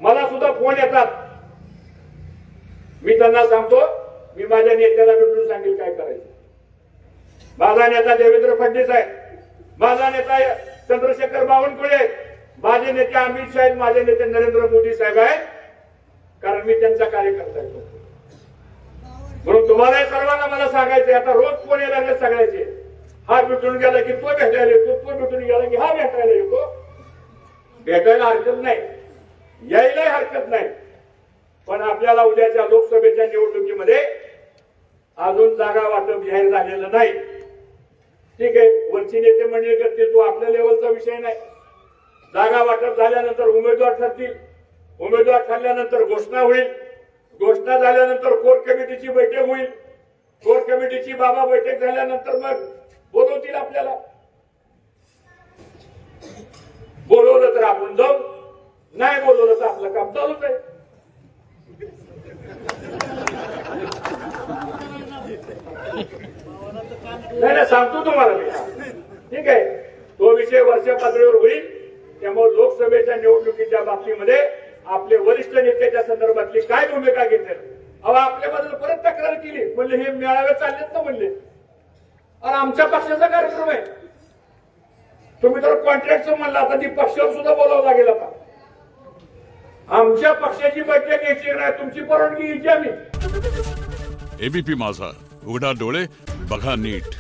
मला सुद्धा फोन येतात, मी त्यांना सांगतो मी माझ्या नेत्याला भेटून सांगेल काय करायचं। माझा नेता देवेंद्र फडणवीस आहे, माझा नेता चंद्रशेखर बावनकुळे, माझे नेते अमित शाह, माझे नेते नरेंद्र मोदी साहेब आहेत, कारण मी त्यांचा कार्यकर्ता आहे। म्हणून तुम्हाला सर्वांना मला सांगायचं आता रोज फोन यायला लागले सगळ्याचे, हा भेटून गेला की तो भेटायला येतो, तो भेटून गेला की हा भेटायला येतो। भेटायला हरकत नाही, यायलाही हरकत नाही, पण आपल्याला उद्याच्या लोकसभेच्या निवडणुकीमध्ये अजून जागा वाटप जाहीर झालेलं नाही। ठीक आहे, वरची नेते मंडळी करतील, तो आपल्या लेवलचा विषय नाही। जागा वाटप झाल्यानंतर उमेदवार ठरतील, उमेदवार ठरल्यानंतर घोषणा होईल, घोषणा झाल्यानंतर कोर कमिटीची बैठक होईल, कोर कमिटीची बाबा बैठक झाल्यानंतर मग बोलवतील आपल्याला, बोलवलं तर आपण जाऊ, नाही बोलवलं तर आपलं काम चालूच आहे। नाही सांगतो तुम्हाला मी, ठीक आहे, तो विषय वरच्या पातळीवर होईल। त्यामुळे लोकसभेच्या निवडणुकीच्या बाबतीमध्ये आपले वरिष्ठ नेत्याच्या संदर्भातली काय भूमिका घेतली, आपल्याबद्दल परत तक्रार केली, म्हणले हे मेळावे चाललेत ना म्हणले, आणि आमच्या पक्षाचा कार्यक्रम आहे, तुम्ही तर कॉन्ट्रॅक्टचं म्हणला, आता ती पक्षावर सुद्धा बोलावं लागेल। आता आमच्या पक्षाची बैठक घ्यायची नाही, तुमची परवानगी घ्यायची आम्ही। एबीपी माझा, उघडा डोळे बघा नीट।